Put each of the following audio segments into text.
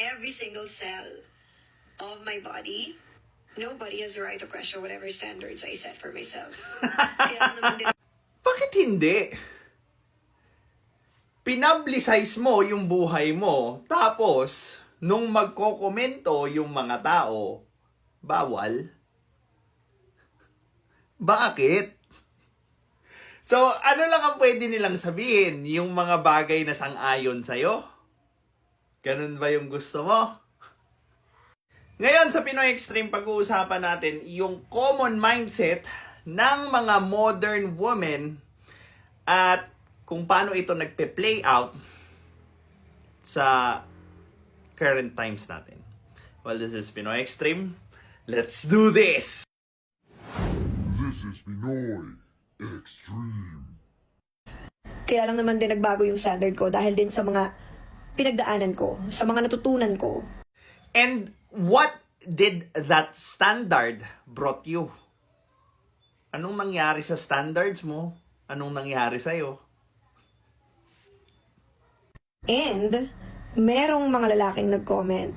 every single cell of my body, nobody has the right to question whatever standards I set for myself. Kaya naman din Bakit hindi? Pinablicize mo yung buhay mo, tapos, nung magkokomento yung mga tao, bawal? Bakit? So, ano lang ang pwede nilang sabihin? Yung mga bagay na sang-ayon sa'yo? Ganun ba yung gusto mo? Ngayon sa Pinoy Extreme, pag-uusapan natin yung common mindset ng mga modern women at kung paano ito nagpe-play out sa current times natin. Well, this is Pinoy Extreme. Let's do this! This is Pinoy Extreme. Kaya lang naman din nagbago yung standard ko dahil din sa mga pinagdaanan ko, sa mga natutunan ko. And what did that standard brought you? Anong nangyari sa standards mo? Anong nangyari sa'yo? And, merong mga lalaking nag-comment.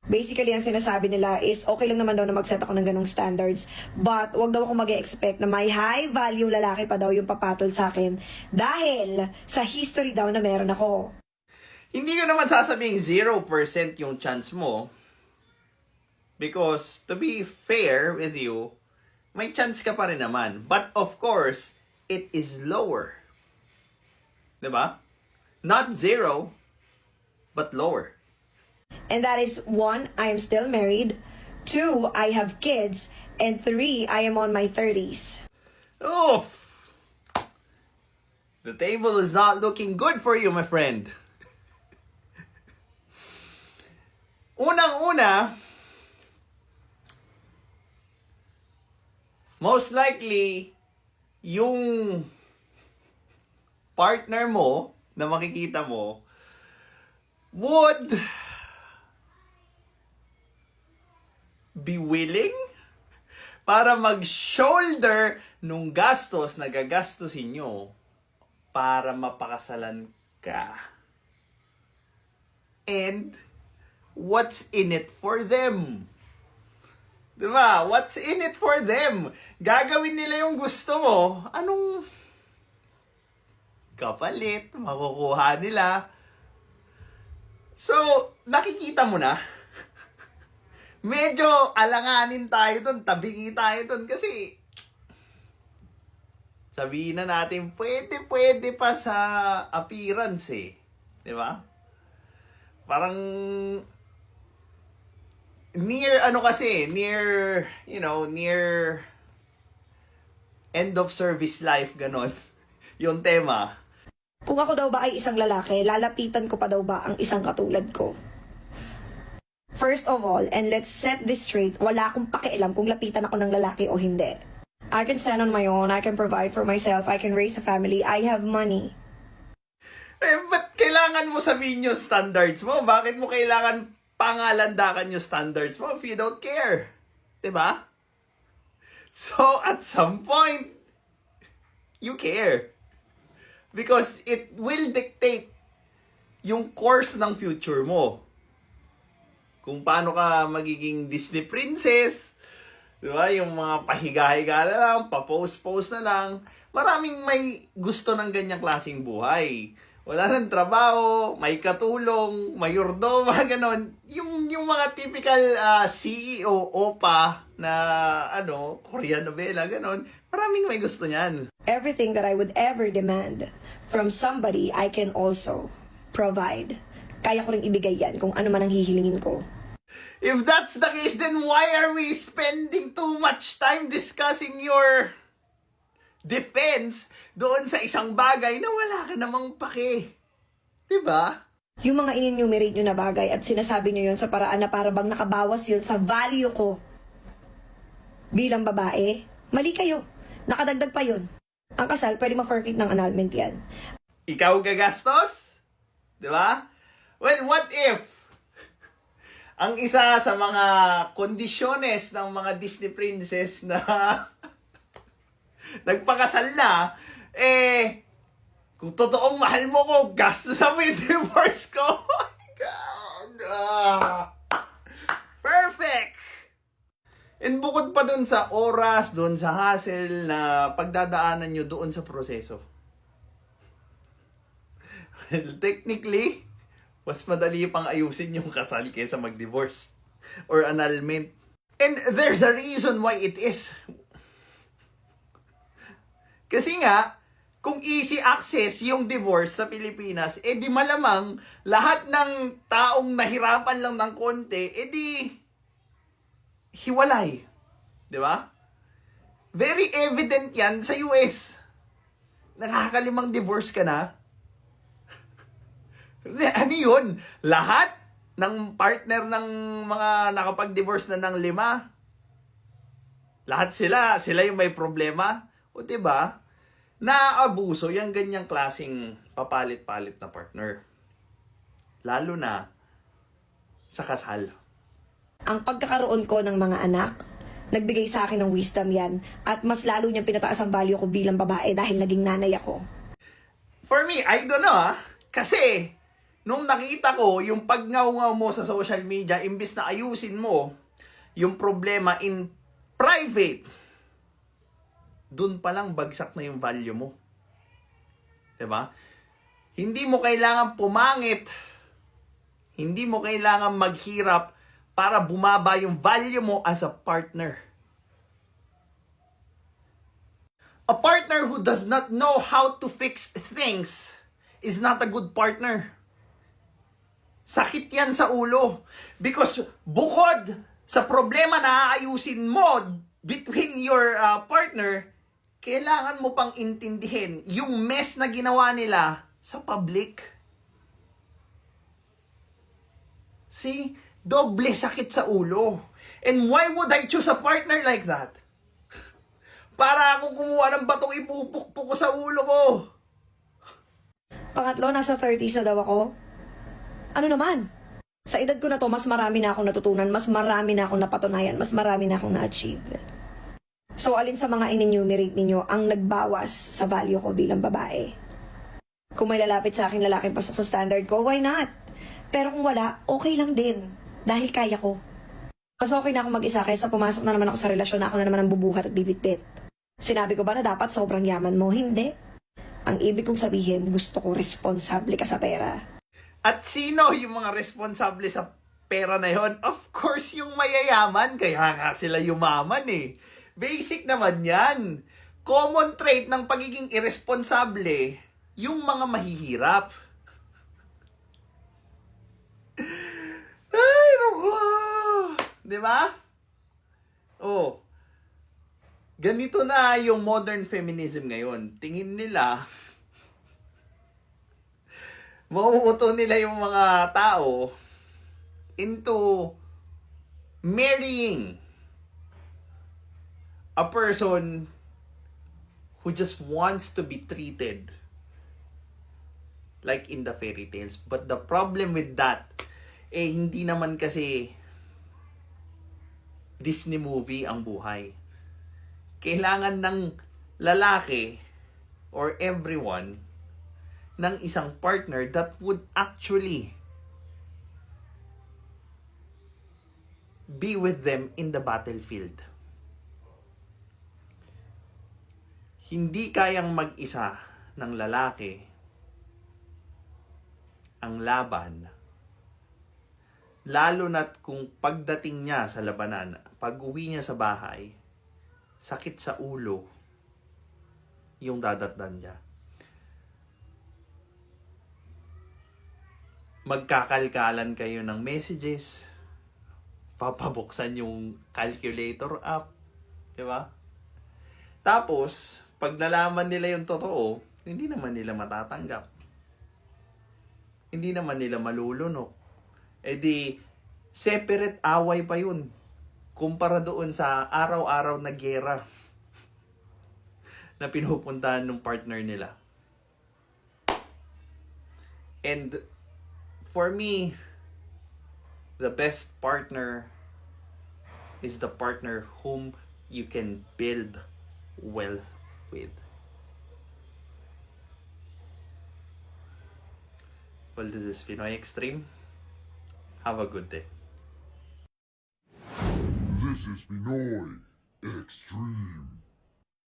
Basically, ang sinasabi nila is, okay lang naman daw na mag-set ako ng ganong standards, but wag daw ako mag-expect na may high-value lalaki pa daw yung papatol sa akin dahil sa history daw na meron ako. Hindi ko naman sasabing 0% yung chance mo. Because, to be fair with you, may chance ka pa rin naman. But of course, it is lower. Diba? Not 0, but lower. And that is 1, I am still married, 2, I have kids, and 3, I am on my 30s. Oh! The table is not looking good for you, my friend. Unang-una, most likely, yung partner mo na makikita mo would be willing para mag-shoulder nung gastos na gagastusin nyo para mapakasalan ka. And what's in it for them? Diba? What's in it for them? Gagawin nila yung gusto mo. Anong kapalit makukuha nila? So, nakikita mo na. Medyo alanganin tayo dun, tabingi tayo dun kasi sabihin na natin, pwede pa sa appearance eh. Diba? Parang near end of service life, ganon. Yung tema. Kung ako daw ba ay isang lalaki, lalapitan ko pa daw ba ang isang katulad ko? First of all, and let's set this straight, wala akong pakialam kung lapitan ako ng lalaki o hindi. I can stand on my own, I can provide for myself, I can raise a family, I have money. Eh, ba't kailangan mo sabihin yung standards mo? Bakit mo kailangan pangalandakan yung standards mo if you don't care? Diba? So, at some point, you care. Because it will dictate yung course ng future mo. Kung paano ka magiging Disney princess, di ba? Yung mga pahiga-higa na lang, pa-post-post na lang. Maraming may gusto ng ganyang klaseng buhay. Wala nang trabaho, may katulong, may yurdo, mga ganon. Yung mga typical CEO, OPA na Korean novela, ganon. Maraming may gusto niyan. Everything that I would ever demand from somebody, I can also provide. Kaya ko rin ibigay yan kung ano man ang hihilingin ko. If that's the case, then why are we spending too much time discussing your defense doon sa isang bagay na wala ka namang pake? Diba? Yung mga in-enumerate nyo na bagay at sinasabi nyo yun sa paraan na para bang nakabawas yun sa value ko bilang babae, mali kayo. Nakadagdag pa yun. Ang kasal, pwede ma-forfeit ng annulment yan. Ikaw gagastos? Diba? Well, what if ang isa sa mga kondisyones ng mga Disney princess na nagpakasal na, kung totoong mahal mo ko, gastusan mo yung divorce ko. Huwag pa dun sa oras, dun sa hassle na pagdadaanan nyo doon sa proseso. Well, technically, mas madali pang ayusin yung kasal kaysa mag-divorce or annulment. And there's a reason why it is. Kasi nga, kung easy access yung divorce sa Pilipinas, di malamang lahat ng taong nahirapan lang ng konti, di hiwalay. Di ba? Very evident yan sa US. Nakakalimang divorce ka na. Ano yun? Lahat ng partner ng mga nakapag-divorce na ng 5, lahat sila yung may problema. O diba? Naaabuso yung ganyang klaseng papalit-palit na partner. Lalo na sa kasal. Ang pagkakaroon ko ng mga anak, nagbigay sa akin ng wisdom yan at mas lalo niyang pinataas ang value ko bilang babae dahil naging nanay ako. For me, I don't know kasi nung nakita ko yung pagngaw-ngaw mo sa social media, imbis na ayusin mo yung problema in private, dun pa lang bagsak na yung value mo. Diba? Hindi mo kailangan pumangit. Hindi mo kailangan maghirap para bumaba yung value mo as a partner. A partner who does not know how to fix things is not a good partner. Sakit yan sa ulo. Because bukod sa problema na aayusin mo between your partner, kailangan mo pang intindihin yung mess na ginawa nila sa public. See? Doble sakit sa ulo. And why would I choose a partner like that? Para akong kumuha ng batong ipupukpuk ko sa ulo ko. Pangatlo, nasa 30s na daw ako. Ano naman? Sa edad ko na to, mas marami na akong natutunan, mas marami na akong napatunayan, mas marami na akong na-achieve. So, alin sa mga in-enumerate ninyo ang nagbawas sa value ko bilang babae? Kung may lalapit sa akin lalaking pasok sa standard ko, why not? Pero kung wala, okay lang din. Dahil kaya ko. Mas okay na ako mag-isa kaysa pumasok na naman ako sa relasyon na ako na naman ang bubuhat at bibitbit. Sinabi ko ba na dapat sobrang yaman mo? Hindi. Ang ibig kong sabihin, gusto ko responsable ka sa pera. At sino yung mga responsable sa pera na yon? Of course, yung mayayaman. Kaya nga sila yumaman eh. Basic naman yan. Common trait ng pagiging irresponsable, yung mga mahihirap. Ay, naku! Diba? Oh. Ganito na yung modern feminism ngayon. Tingin nila, mauuto nila yung mga tao into marrying a person who just wants to be treated like in the fairy tales. But the problem with that, hindi naman kasi Disney movie ang buhay. Kailangan ng lalaki or everyone ng isang partner that would actually be with them in the battlefield. Hindi kayang mag-isa ng lalaki ang laban, lalo na't kung pagdating niya sa labanan, pag-uwi niya sa bahay, sakit sa ulo yung dadatnan niya. Magkakalkalan kayo ng messages, papabuksan yung calculator app, di ba? Tapos, pag nalaman nila yung totoo, hindi naman nila matatanggap. Hindi naman nila malulunok. Di, separate away pa yun. Kumpara doon sa araw-araw na gera na pinupuntahan ng partner nila. And for me, the best partner is the partner whom you can build wealth with. Well, this is Pinoy Extreme. Have a good day. This is Pinoy Extreme.